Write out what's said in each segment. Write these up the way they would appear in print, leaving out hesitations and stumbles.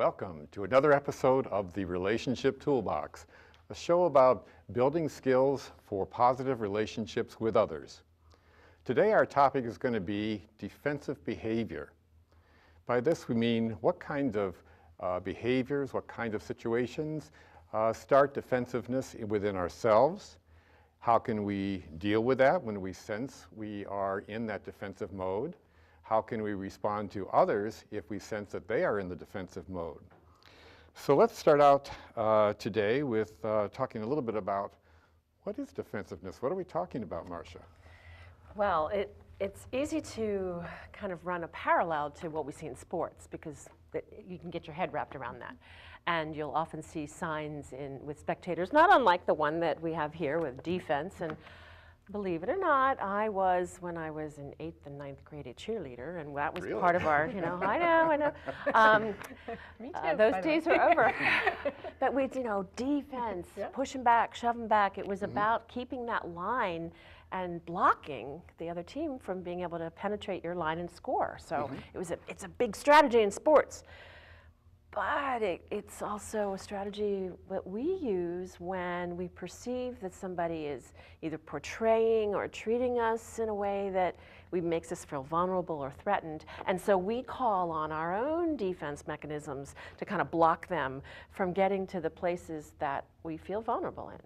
Welcome to another episode of the Relationship Toolbox, a show about building skills for positive relationships with others. Today our topic is going to be defensive behavior. By this we mean what kind of behaviors, what kind of situations start defensiveness within ourselves. How can we deal with that when we sense we are in that defensive mode? How can we respond to others if we sense that they are in the defensive mode? So let's start out today with talking a little bit about what is defensiveness? What are we talking about, Marsha? Well, it's easy to kind of run a parallel to what we see in sports because you can get your head wrapped around that. And you'll often see signs with spectators, not unlike the one that we have here with defense. And believe it or not, when I was in 8th and 9th grade, a cheerleader, and that was Really? part of our, I know. Me too, Those days are over. But defense, Yep. push them back, shove them back. It was about keeping that line and blocking the other team from being able to penetrate your line and score. So it's a big strategy in sports. But it's also a strategy that we use when we perceive that somebody is either portraying or treating us in a way that makes us feel vulnerable or threatened. And so we call on our own defense mechanisms to kind of block them from getting to the places that we feel vulnerable in.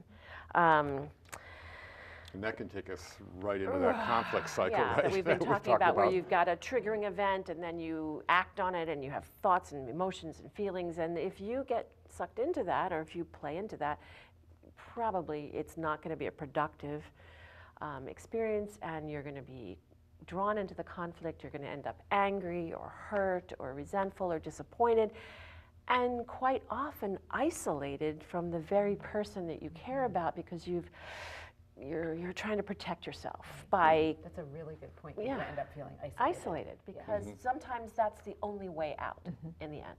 And that can take us right into that conflict cycle, yeah, right? that we've been talking about, where you've got a triggering event and then you act on it and you have thoughts and emotions and feelings. And if you get sucked into that, or if you play into that, probably it's not going to be a productive experience, and you're going to be drawn into the conflict. You're going to end up angry or hurt or resentful or disappointed, and quite often isolated from the very person that you care about because you're trying to protect yourself by... That's a really good point. Yeah. You end up feeling isolated because sometimes that's the only way out in the end.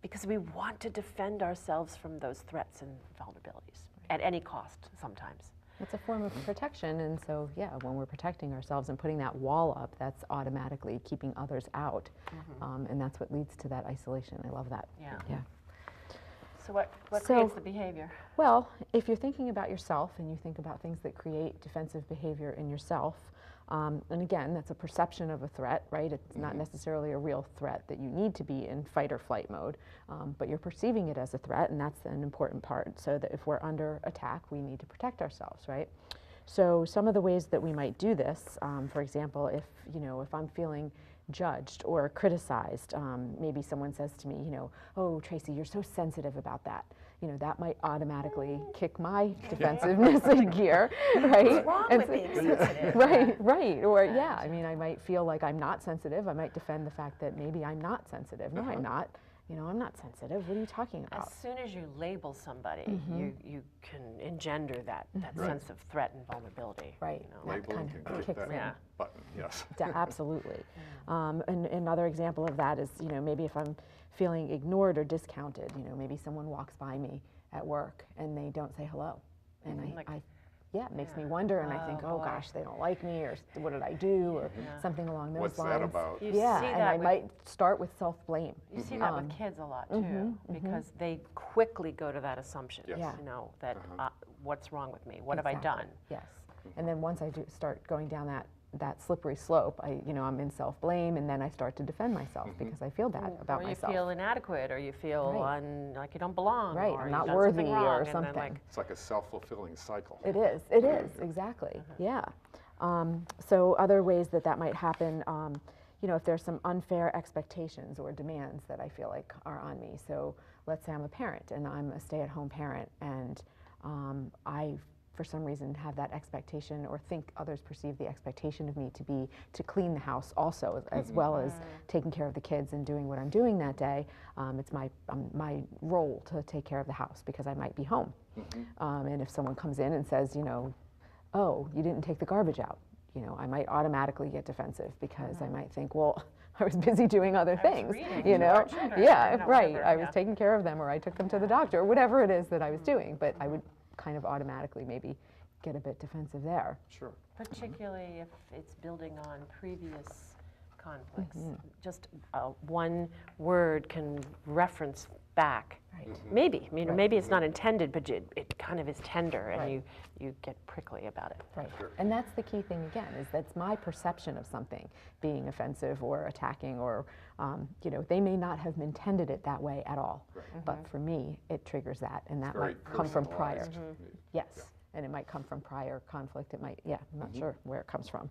Because we want to defend ourselves from those threats and vulnerabilities at any cost sometimes. It's a form of protection, and so when we're protecting ourselves and putting that wall up, that's automatically keeping others out, and that's what leads to that isolation. I love that. Yeah. Yeah. So what creates the behavior? Well, if you're thinking about yourself and you think about things that create defensive behavior in yourself, and again, that's a perception of a threat, right? It's not necessarily a real threat that you need to be in fight or flight mode, but you're perceiving it as a threat, and that's an important part, so that if we're under attack, we need to protect ourselves, right? So some of the ways that we might do this, for example, if I'm feeling judged or criticized, maybe someone says to me, oh, Tracy, you're so sensitive about that. That might automatically kick my defensiveness in gear, right? What's wrong with being sensitive? Right. Or I might feel like I'm not sensitive. I might defend the fact that maybe I'm not sensitive. No, I'm not. I'm not sensitive. What are you talking about? As soon as you label somebody, you can engender that sense of threat and vulnerability. Right. Labeling can kick that button, yes. Absolutely. And another example of that is, maybe if I'm feeling ignored or discounted, maybe someone walks by me at work and they don't say hello. And it makes me wonder, and I think, oh gosh, they don't like me, or what did I do, or something along those lines. What's that about? You see that I might start with self-blame. You see that with kids a lot too, because they quickly go to that assumption, that what's wrong with me? What have I done? Yes. And then once I start going down that slippery slope, I'm in self-blame, and then I start to defend myself because I feel bad about myself. Or you feel inadequate, or you feel like you don't belong, right? or I'm you've not done worthy, something wrong, or something. It's like a self-fulfilling cycle. It is, exactly, yeah. So other ways that might happen, if there's some unfair expectations or demands that I feel like are on me. So let's say I'm a parent, and I'm a stay-at-home parent, and I for some reason have that expectation, or think others perceive the expectation of me to clean the house also, as well as taking care of the kids and doing what I'm doing that day. It's my role to take care of the house because I might be home. And if someone comes in and says, oh, you didn't take the garbage out, I might automatically get defensive because I might think, well, I was busy doing other things, I was taking care of them, or I took them to the doctor, or whatever it is that I was doing, but I would kind of automatically maybe get a bit defensive there. Sure. Particularly if it's building on previous conflicts. Just one word can reference back. Right. Maybe, maybe it's not intended, but it kind of is tender, and you get prickly about it. Right. And that's the key thing again, is that's my perception of something being offensive or attacking, or they may not have intended it that way at all. But for me, it triggers that, and that might come from prior. Yes. And it might come from prior conflict. It might, I'm not sure where it comes from.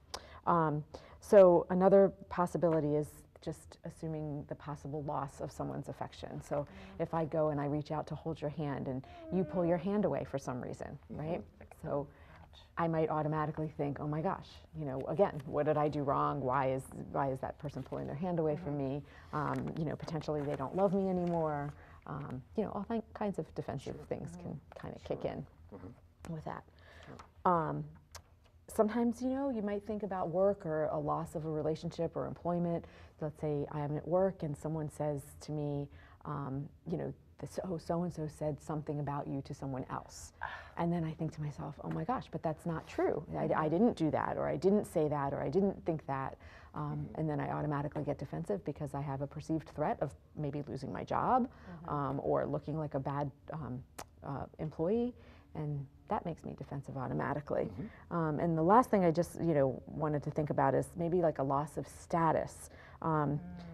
So another possibility is just assuming the possible loss of someone's affection. So if I go and I reach out to hold your hand and you pull your hand away for some reason, right? So I might automatically think, oh my gosh, again, what did I do wrong? Why is that person pulling their hand away from me? Potentially they don't love me anymore. All kinds of defensive things can kind of kick in with that. Sometimes, you might think about work or a loss of a relationship or employment. Let's say I am at work and someone says to me, so-and-so said something about you to someone else. And then I think to myself, oh my gosh, but that's not true. I didn't do that, or I didn't say that, or I didn't think that. And then I automatically get defensive because I have a perceived threat of maybe losing my job or looking like a bad employee. And that makes me defensive automatically. And the last thing I just, wanted to think about is maybe like a loss of status.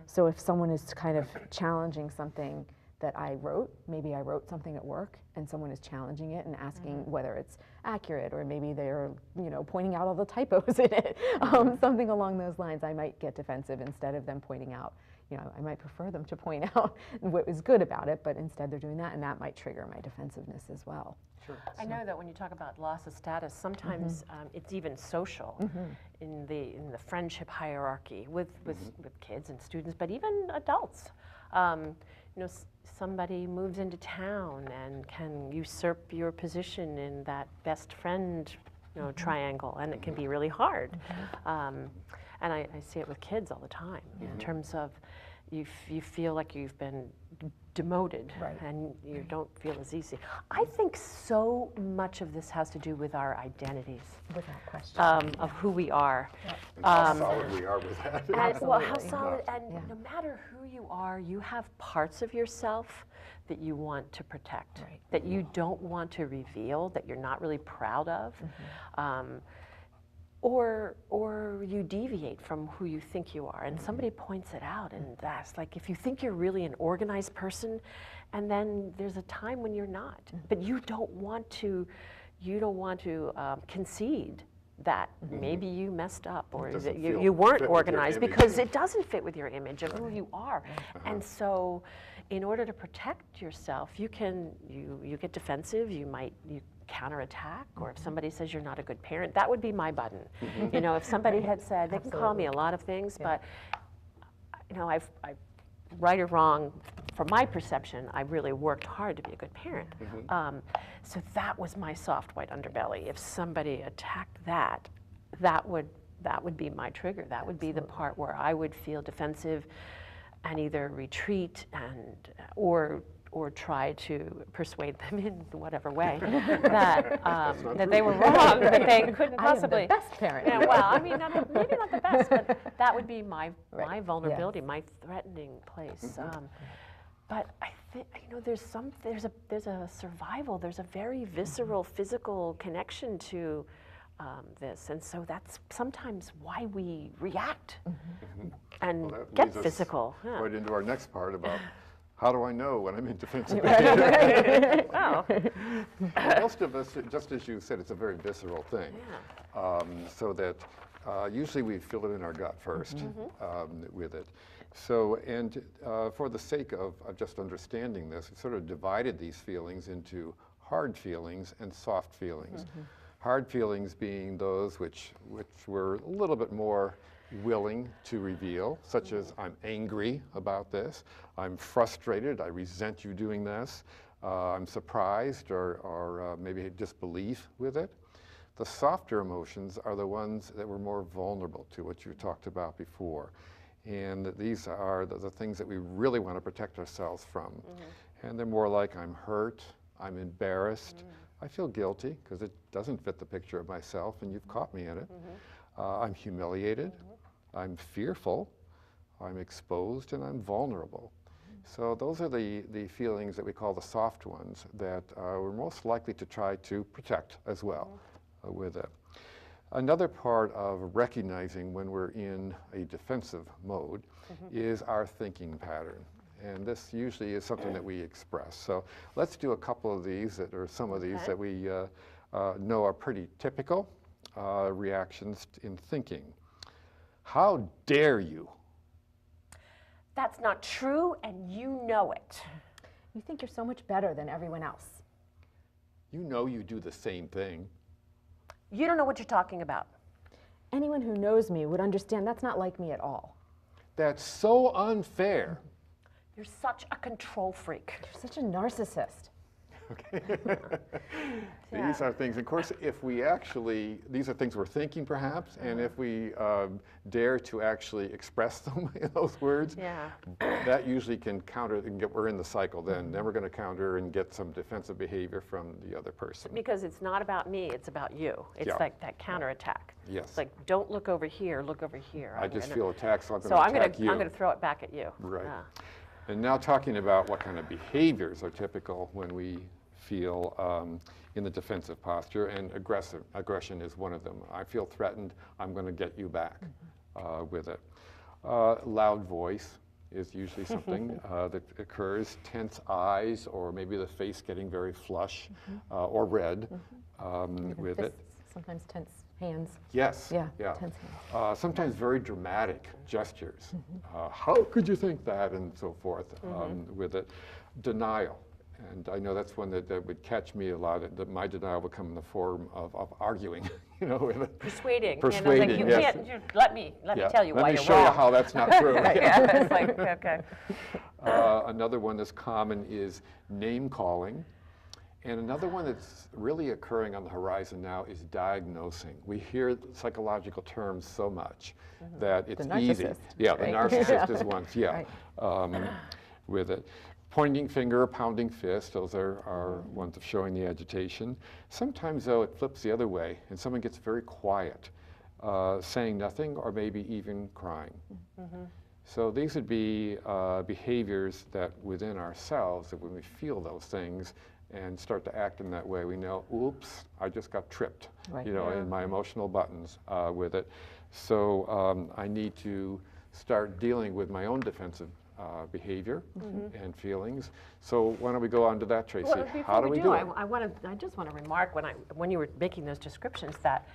So if someone is kind of challenging something that I wrote, maybe I wrote something at work and someone is challenging it and asking whether it's accurate, or maybe they're, pointing out all the typos in it, something along those lines, I might get defensive instead of them pointing out. I might prefer them to point out what was good about it, but instead they're doing that, and that might trigger my defensive-ness as well. I know that when you talk about loss of status, sometimes it's even social in the friendship hierarchy with kids and students, but even adults. Somebody moves into town and can usurp your position in that best friend triangle, and it can be really hard. And I see it with kids all the time in terms of you feel like you've been demoted and you don't feel as easy. I think so much of this has to do with our identities. Without question. Of who we are. And how solid we are with that. Well, how solid, and no matter who you are, you have parts of yourself that you want to protect, that you don't want to reveal, that you're not really proud of. Or you deviate from who you think you are, and somebody points it out, and that's like, if you think you're really an organized person, and then there's a time when you're not, but you don't want to concede that maybe you messed up, or that you weren't organized, because it doesn't fit with your image of who you are. And so in order to protect yourself, you get defensive, you counterattack, or if somebody says you're not a good parent, that would be my button. If somebody had said, they can call me a lot of things, but I've right or wrong, from my perception, I really worked hard to be a good parent. So that was my soft white underbelly. If somebody attacked that would be my trigger. That would be the part where I would feel defensive and either retreat or try to persuade them in whatever way that they were wrong, that they couldn't possibly. I am the best parent. Yeah, well, maybe not the best, but that would be my vulnerability, my threatening place. But I think there's a survival. There's a very visceral, physical connection to this, and so that's sometimes why we react and get physical. Right into our next part about how do I know when I'm in defensive behavior? Wow. Most of us, just as you said, it's a very visceral thing. So that usually we feel it in our gut first with it. So, and for the sake of just understanding this, we sort of divided these feelings into hard feelings and soft feelings. Hard feelings being those which were a little bit more willing to reveal, such as I'm angry about this, I'm frustrated, I resent you doing this, I'm surprised or maybe disbelief with it. The softer emotions are the ones that we're more vulnerable to, what you talked about before. And these are the things that we really want to protect ourselves from. And they're more like I'm hurt, I'm embarrassed, I feel guilty because it doesn't fit the picture of myself and you've caught me in it. I'm humiliated, I'm fearful, I'm exposed, and I'm vulnerable. So those are the feelings that we call the soft ones that we're most likely to try to protect as well with it. Another part of recognizing when we're in a defensive mode is our thinking pattern. And this usually is something that we express. So let's do a couple of these that are some of these that we know are pretty typical reactions in thinking. How dare you? That's not true, and you know it. You think you're so much better than everyone else. You know you do the same thing. You don't know what you're talking about. Anyone who knows me would understand that's not like me at all. That's so unfair. You're such a control freak. You're such a narcissist. Okay. These are things, of course, if we actually, these are things we're thinking perhaps, and if we dare to actually express them in those words, that usually can counter, and we're in the cycle then. Then we're going to counter and get some defensive behavior from the other person. Because it's not about me, it's about you. It's like that counterattack. Yes. It's like, don't look over here, look over here. I just feel attacked, so I'm going to attack you. I'm going to throw it back at you. Right. And now talking about what kind of behaviors are typical when we feel in the defensive posture, and aggression is one of them. I feel threatened, I'm going to get you back with it. Loud voice is usually something that occurs. Tense eyes, or maybe the face getting very flush or red with it. Sometimes tense hands. Yes. Yeah. Tense hands. Sometimes very dramatic gestures. How could you think that, and so forth with it. Denial. And I know that's one that would catch me a lot, that my denial would come in the form of arguing, you know. With it. Persuading. Persuading, and yes. let me tell you why you're wrong. Let me show you how that's not true. It's like, okay. Another one that's common is name calling. And another one that's really occurring on the horizon now is diagnosing. We hear psychological terms so much that it's easy. Yeah, the narcissist is one, with it. Pointing finger, pounding fist, those are ones of showing the agitation. Sometimes, though, it flips the other way, and someone gets very quiet, saying nothing or maybe even crying. So these would be behaviors that within ourselves, that when we feel those things and start to act in that way, we know, oops, I just got tripped, you know, in my emotional buttons with it. So I need to start dealing with my own defensive behavior and feelings. So why don't we go on to that, Tracy? Well, how do we do it? I just want to remark when you were making those descriptions that,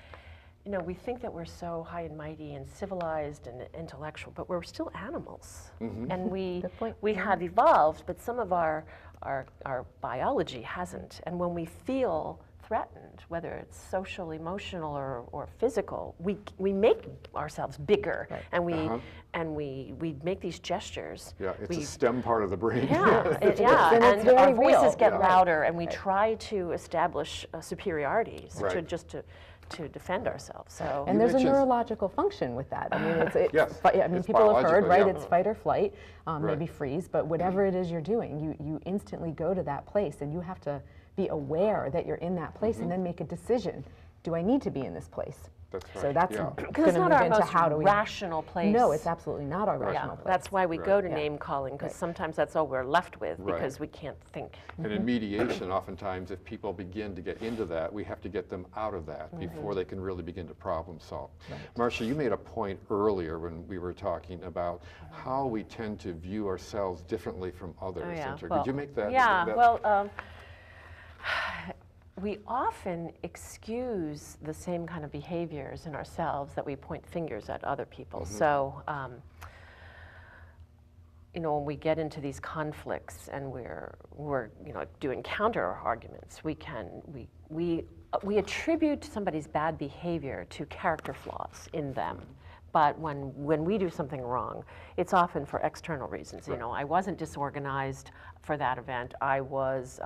you know, we think that we're so high and mighty and civilized and intellectual, but we're still animals. And we have evolved, but some of our biology hasn't. And when we feel threatened, whether it's social, emotional, or physical, we make ourselves bigger, and we make these gestures. Yeah, it's a STEM part of the brain. And our voices get louder, and we try to establish superiority to defend ourselves. So and there's a neurological function with that. I mean, it's people have heard, right? It's fight or flight, maybe freeze, but whatever it is you're doing, you instantly go to that place, and you have to be aware that you're in that place and then make a decision. Do I need to be in this place? That's right. So that's because it's not our most rational place. No, it's absolutely not our rational place. That's why we go to name calling, because sometimes that's all we're left with because we can't think. And in mediation, oftentimes, if people begin to get into that, we have to get them out of that before they can really begin to problem solve. Marsha, you made a point earlier when we were talking about how we tend to view ourselves differently from others. Could you make that? We often excuse the same kind of behaviors in ourselves that we point fingers at other people. So, you know, when we get into these conflicts and we're you know, doing counter arguments, we attribute somebody's bad behavior to character flaws in them. But when we do something wrong, it's often for external reasons. You know, I wasn't disorganized for that event. I was,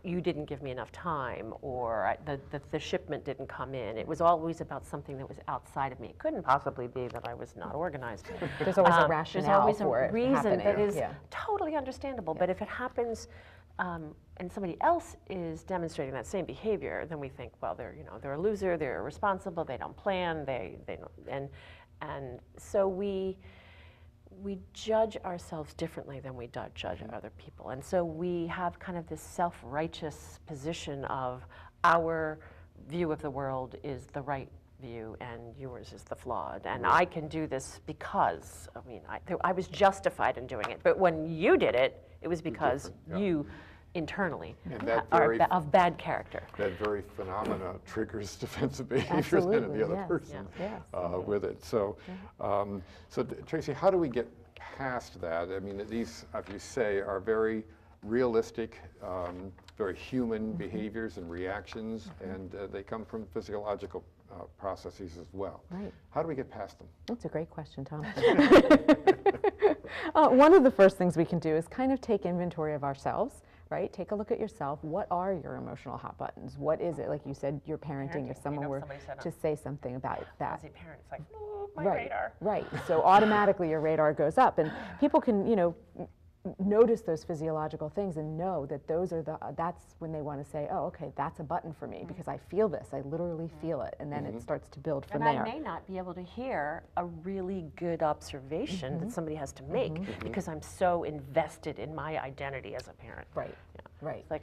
you didn't give me enough time, or the shipment didn't come in. It was always about something that was outside of me. It couldn't possibly be that I was not organized. There's always a rationale for it. There's always a reason that is totally understandable. But if it happens, and somebody else is demonstrating that same behavior, then we think, well, they're a loser, they're irresponsible, they don't plan, they don't, and so we we judge ourselves differently than we judge other people. And so we have kind of this self-righteous position of our view of the world is the right view and yours is the flawed. And I can do this because, I mean, I was justified in doing it. But when you did it, it was because you internally are of bad character. That very phenomena triggers defensive behavior then in the other person with it. So, so Tracy, how do we get past that? I mean, these, as you say, are very realistic, very human behaviors and reactions, and they come from physiological processes as well. Right. How do we get past them? That's a great question, Tom. One of the first things we can do is kind of take inventory of ourselves, right? Take a look at yourself. What are your emotional hot buttons? What is it? Like you said, you're parenting. If someone were to say something about that. As a parent, it's like, oh, my right, radar. Right. So automatically your radar goes up, and people can, you know, notice those physiological things and know that those are that's when they want to say, oh, okay, that's a button for me because I feel this, I literally feel it, and then it starts to build from there. And I may not be able to hear a really good observation that somebody has to make because I'm so invested in my identity as a parent. Right, right, It's like,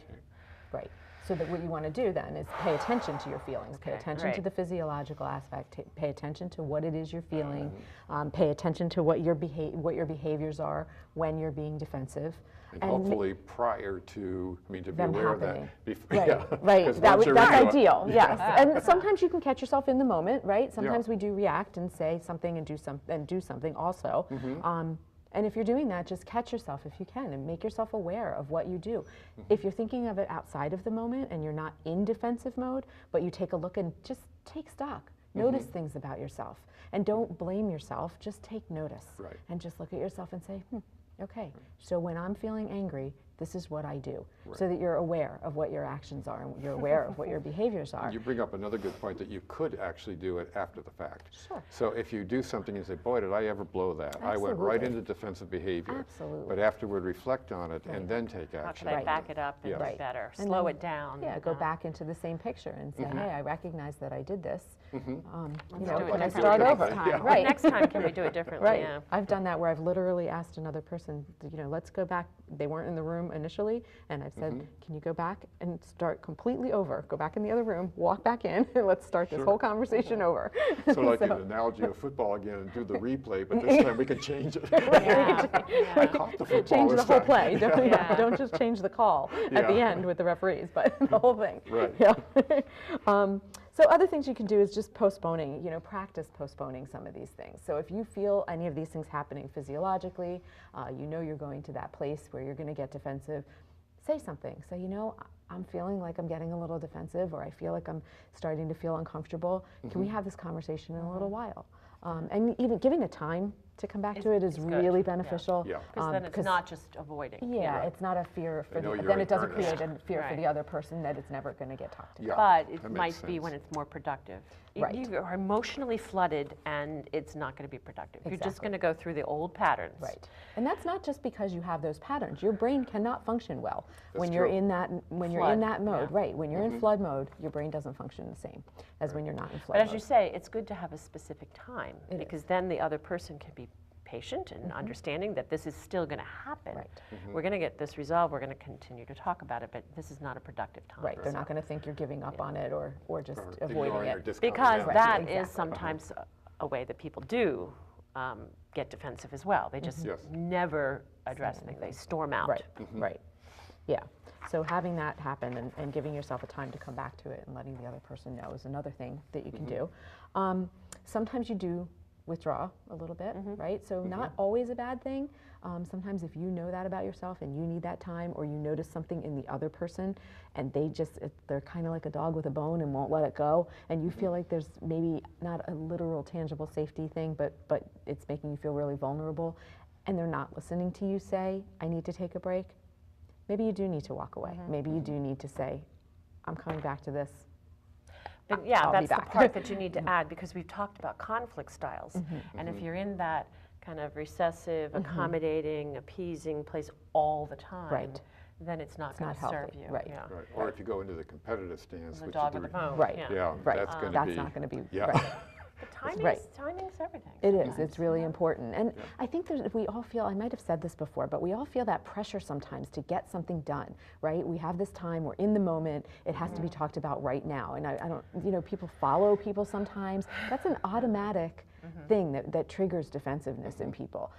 right. So that what you want to do then is pay attention to your feelings, pay attention to the physiological aspect, pay attention to what it is you're feeling, pay attention to what your behaviors are when you're being defensive. And hopefully prior to, I mean, to be them aware happening. of that. Right, right. That's ideal, yes. And sometimes you can catch yourself in the moment, right? Sometimes we do react and say something and do something also. And if you're doing that, just catch yourself if you can and make yourself aware of what you do. If you're thinking of it outside of the moment and you're not in defensive mode, but you take a look and just take stock, notice things about yourself. And don't blame yourself, just take notice. And just look at yourself and say, okay, so when I'm feeling angry, this is what I do. So that you're aware of what your actions are and you're aware of what your behaviors are. You bring up another good point that you could actually do it after the fact. Sure. So if you do something and say, boy, did I ever blow that. I went right into defensive behavior. Absolutely. But afterward reflect on it and then take action. how can I back it up and do better? And Slow then, it down. Yeah, go back into the same picture and say, hey, I recognize that I did this. You know, do it can I differently start next over? time. Right. Next time, can we do it differently? Right. Yeah. I've done that where I've literally asked another person, you know, let's go back. They weren't in the room initially, and I've said, can you go back and start completely over? Go back in the other room, walk back in, and let's start this whole conversation over. So like an analogy of football again and do the replay, but this time we can change it. I caught the football Change the this whole time. play. Don't just change the call at the end with the referees, but the whole thing. Right. Yeah. So other things you can do is just postponing, you know, practice postponing some of these things. So if you feel any of these things happening physiologically, you know you're going to that place where you're going to get defensive, say something. Say, you know, I'm feeling like I'm getting a little defensive, or I feel like I'm starting to feel uncomfortable. Can we have this conversation in a little while? And even giving a time to come back to it is really beneficial. Because then it's not just avoiding. Yeah, it's not a fear for know the, you're then in it doesn't earnest. create a fear for the other person that it's never going to get talked about. But it that might makes be sense. when it's more productive. Right. You are emotionally flooded and it's not going to be productive. You're just Exactly. going to go through the old patterns. Right. And that's not just because you have those patterns. Your brain cannot function well when you're true. in that mode. Right. When you're in flood mode, your brain doesn't function the same as when you're not in flood But mode. as you say, it's good to have a specific time because then the other person can be patient and understanding that this is still going to happen. Right. We're going to get this resolved. We're going to continue to talk about it, but this is not a productive time. Right. They're not going to think you're giving up on it or just Ignoring avoiding or it. discounting Because them. that Exactly. is sometimes a way that people do get defensive as well. They just never address things. They storm out. Right. Right. Yeah. So having that happen and giving yourself a time to come back to it and letting the other person know is another thing that you can do. Sometimes you do withdraw a little bit, right? So not always a bad thing. Sometimes if you know that about yourself and you need that time, or you notice something in the other person and they're kind of like a dog with a bone and won't let it go, and you feel like there's maybe not a literal tangible safety thing, but it's making you feel really vulnerable, and they're not listening to you say, I need to take a break, maybe you do need to walk away. Maybe you do need to say, I'm coming back to this. But yeah, I'll be that's the back. part that you need to add, because we've talked about conflict styles. And if you're in that kind of recessive, accommodating, appeasing place all the time, then it's not going to serve healthy. you. Right. Yeah. Right. Or if you go into the competitive stance, The which dog is with the bone. Right. Yeah. Yeah, Right. that's going to That's be. not going to be Yeah. right. Timing's everything. It is. It's really important. And I think we all feel, I might have said this before, but we all feel that pressure sometimes to get something done, right? We have this time, we're in the moment, it has to be talked about right now. And I don't, people follow people sometimes. That's an automatic thing that triggers defensiveness in people.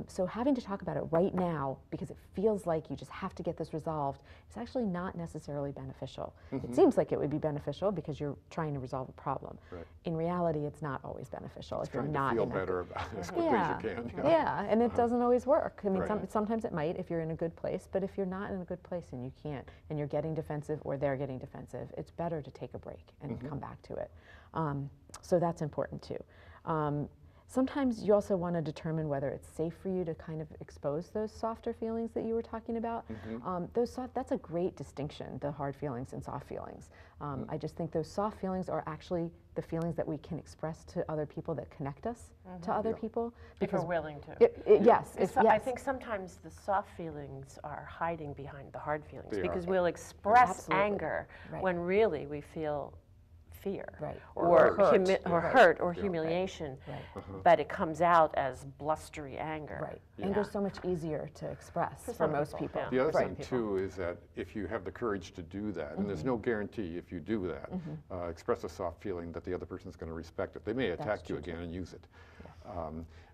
So having to talk about it right now because it feels like you just have to get this resolved is actually not necessarily beneficial. It seems like it would be beneficial because you're trying to resolve a problem. Right. In reality, it's not always beneficial if you're Trying not to feel in a better about it as quickly as you can. Yeah, and it doesn't always work. I mean, Right. sometimes it might if you're in a good place, but if you're not in a good place and you can't, and you're getting defensive or they're getting defensive, it's better to take a break and come back to it. So that's important too. Sometimes you also want to determine whether it's safe for you to kind of expose those softer feelings that you were talking about. That's a great distinction, the hard feelings and soft feelings. I just think those soft feelings are actually the feelings that we can express to other people that connect us to other people. If we're willing to. Yes. I think sometimes the soft feelings are hiding behind the hard feelings They because are. we'll express Absolutely. anger Right. when really we feel fear Or hurt, or Right. hurt or humiliation, Right. but it comes out as blustery anger. Right. Anger's so much easier to express for some most people, people. yeah. The other Right. thing too is that if you have the courage to do that, and there's no guarantee if you do that, express a soft feeling that the other person's going to respect it. They may attack you again and use it.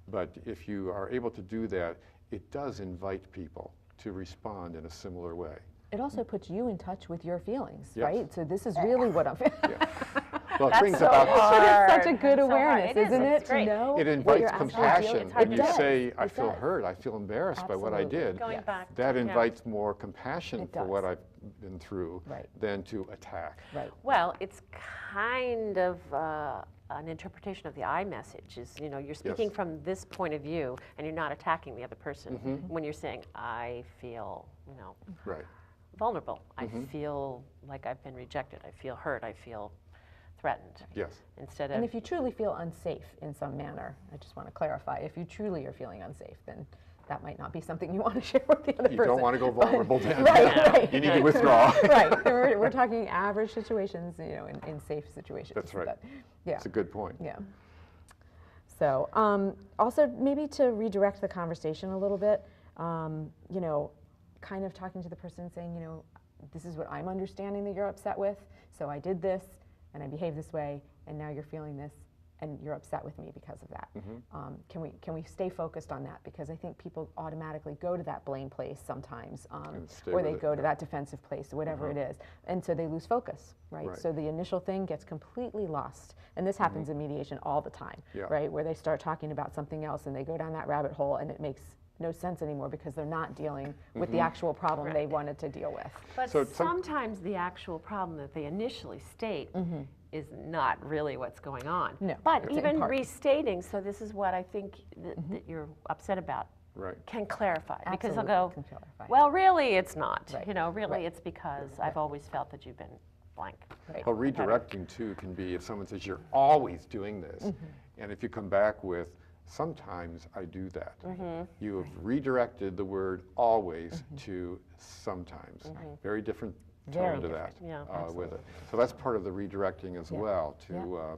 But if you are able to do that, it does invite people to respond in a similar way. It also puts you in touch with your feelings, Yes. right? So this is really what I'm feeling. Well, it That's brings so about hard. It's such a good So hard. awareness, It is, isn't it's it? great. To know it what invites you're actually compassion feeling. when you It does. say, I It feel does. hurt, I feel embarrassed by what I Absolutely. did. Going back. That yeah. invites more compassion It for does. what I've been through Right. than to attack. Right. Well, it's kind of an interpretation of the I message. Is you're speaking from this point of view, and you're not attacking the other person when you're saying, I feel, Right. vulnerable. I feel like I've been rejected. I feel hurt. I feel threatened. Yes. Instead And of if you truly feel unsafe in some manner, I just want to clarify, if you truly are feeling unsafe, then that might not be something you want to share with the other You person. don't want to go vulnerable then. Right. You need to withdraw. Right. We're talking average situations, in safe situations. That's right. Yeah. That's a good point. Yeah. So also maybe to redirect the conversation a little bit, kind of talking to the person saying, this is what I'm understanding that you're upset with. So I did this and I behaved this way and now you're feeling this and you're upset with me because of that. Can we stay focused on that? Because I think people automatically go to that blame place sometimes, stay or with they it, go to that defensive place, whatever it is. And so they lose focus, right? Right. So the initial thing gets completely lost. And this happens in mediation all the time, Yeah. right? Where they start talking about something else and they go down that rabbit hole and it makes no sense anymore because they're not dealing with the actual problem they wanted to deal with. But So sometimes the actual problem that they initially state is not really what's going on. No, But it's in even part. restating, so this is what I think that you're upset about, Right. can clarify. Because Absolutely they'll go, can clarify. well, really it's not. Right. Really Right. it's because I've always felt that you've been blank. Right. Well, redirecting too can be if someone says you're always doing this, and if you come back with, sometimes I do that. You have redirected the word always to sometimes. Very different Very tone to different. that Yeah, with it. So that's part of the redirecting as well, to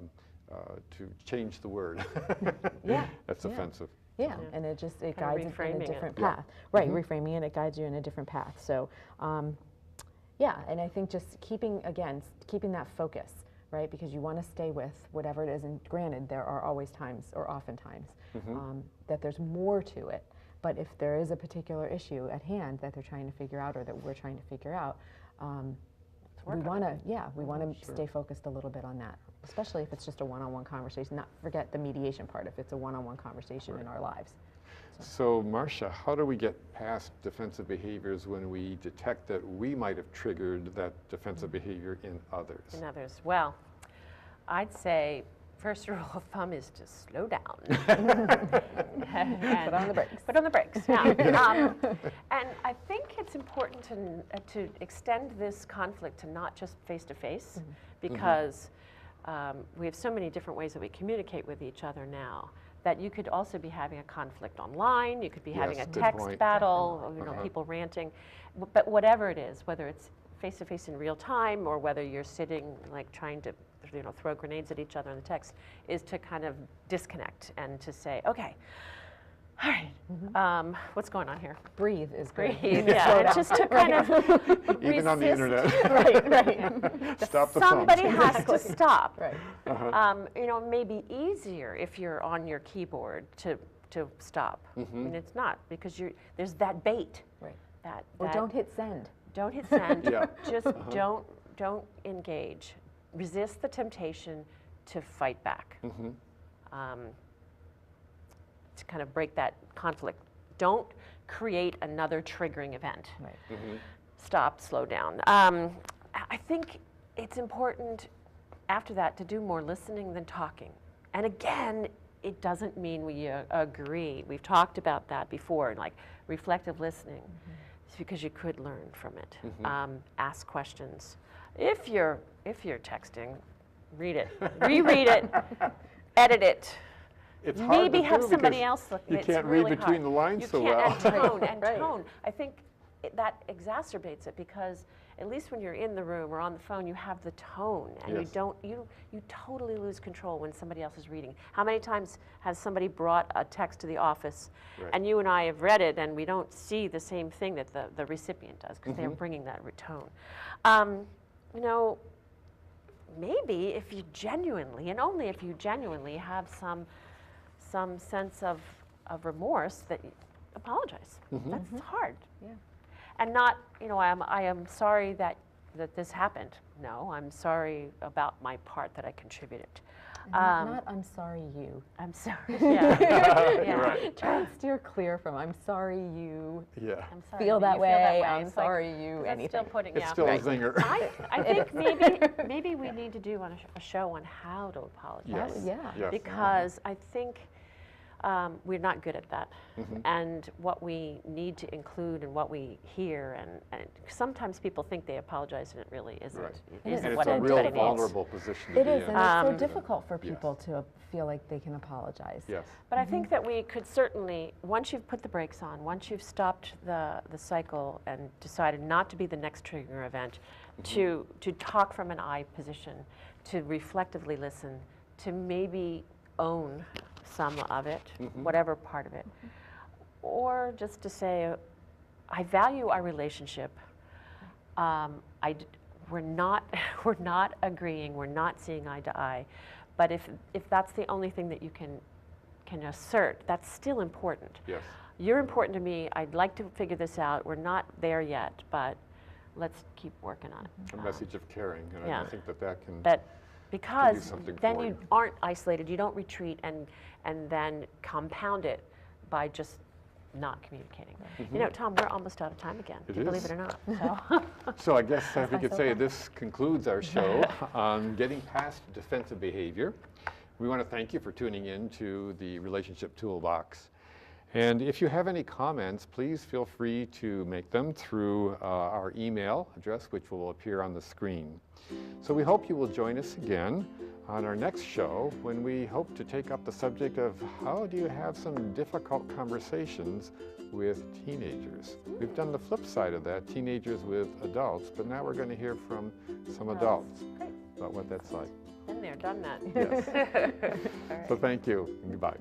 change the word. Yeah. That's Yeah. offensive. Yeah, and it guides it in reframing a it. different Yeah. path. Right, reframing it, it guides you in a different path. So, yeah, and I think just keeping that focus, right? Because you want to stay with whatever it is, and granted, there are always times, or oftentimes, that there's more to it. But if there is a particular issue at hand that they're trying to figure out, or that we're trying to figure out, we want to stay focused a little bit on that, especially if it's just a one-on-one conversation. Not forget the mediation part if it's a one-on-one conversation in our lives. So, Marsha, how do we get past defensive behaviors when we detect that we might have triggered that defensive behavior in others? In others, well, I'd say first rule of thumb is to slow down. Put on the brakes. Put on the brakes, yeah. And I think it's important to extend this conflict to not just face-to-face, because we have so many different ways that we communicate with each other now, that you could also be having a conflict online, you could be having a Yes, good text point. battle, people ranting, but whatever it is, whether it's face-to-face in real time or whether you're sitting like trying to throw grenades at each other in the text, is to kind of disconnect and to say, okay, all right, what's going on here? Breathe is great. Breathe, yeah, it's just to kind of Even on the internet. right. Stop the phone. somebody has to stop. Right. You know, maybe easier if you're on your keyboard to stop. I mean, it's not, because there's that bait. Right. Or Or don't hit send. don't hit send. Yeah. Just don't engage. Resist the temptation to fight back. To kind of break that conflict. Don't create another triggering event. Right. Stop, slow down. I think it's important after that to do more listening than talking. And again, it doesn't mean we agree. We've talked about that before, like reflective listening. It's because you could learn from it. Ask questions. If you're texting, read it, reread it, edit it. It's hard Maybe to have do somebody because else look. you It's can't really read between hard. the lines You so can't, well. And tone, and Right. tone. I think that exacerbates it, because at least when you're in the room or on the phone, you have the tone, and Yes. you totally lose control when somebody else is reading. How many times has somebody brought a text to the office, Right. and you and I have read it, and we don't see the same thing that the recipient does, because they're bringing that tone. You know, maybe if you genuinely, and only if you genuinely have some sense of remorse, that you apologize. That's hard. Yeah. And not, you know, I am sorry that this happened. No, I'm sorry about my part that I contributed. Not I'm sorry you. I'm sorry. Yeah. Yeah. Right. Try and steer clear from I'm sorry you Yeah. I'm sorry feel that you way. It's I'm like, sorry you 'cause that's anything. still putting, It's yeah. still a zinger. I think maybe we need to do a show on how to apologize. Yes. Yeah. Yes. Because I think we're not good at that. And what we need to include and what we hear, and sometimes people think they apologize and it really isn't. Right. It isn't And what it's a everybody real needs. vulnerable position to It be is, in. and it's so difficult for Yes. people to feel like they can apologize. Yes. But I think that we could certainly, once you've put the brakes on, once you've stopped the cycle and decided not to be the next trigger event, to talk from an I position, to reflectively listen, to maybe own some of it, whatever part of it, or just to say, I value our relationship. We're not agreeing, we're not seeing eye to eye, but if that's the only thing that you can assert, that's still important. Yes. You're important to me. I'd like to figure this out. We're not there yet, but let's keep working on it. A message of caring, and yeah. I think that can. But because something then for you you. aren't isolated, you don't retreat and then compound it by just not communicating. You know, Tom, we're almost out of time again, It believe is. it or not. So. So I guess we could so say far. this concludes our show on getting past defensive behavior. We want to thank you for tuning in to the Relationship Toolbox. And if you have any comments, please feel free to make them through our email address, which will appear on the screen. So we hope you will join us again on our next show, when we hope to take up the subject of how do you have some difficult conversations with teenagers. We've done the flip side of that, teenagers with adults, but now we're going to hear from some adults Great. about what that's like. Been there, done that. Yes. All right. So thank you and goodbye.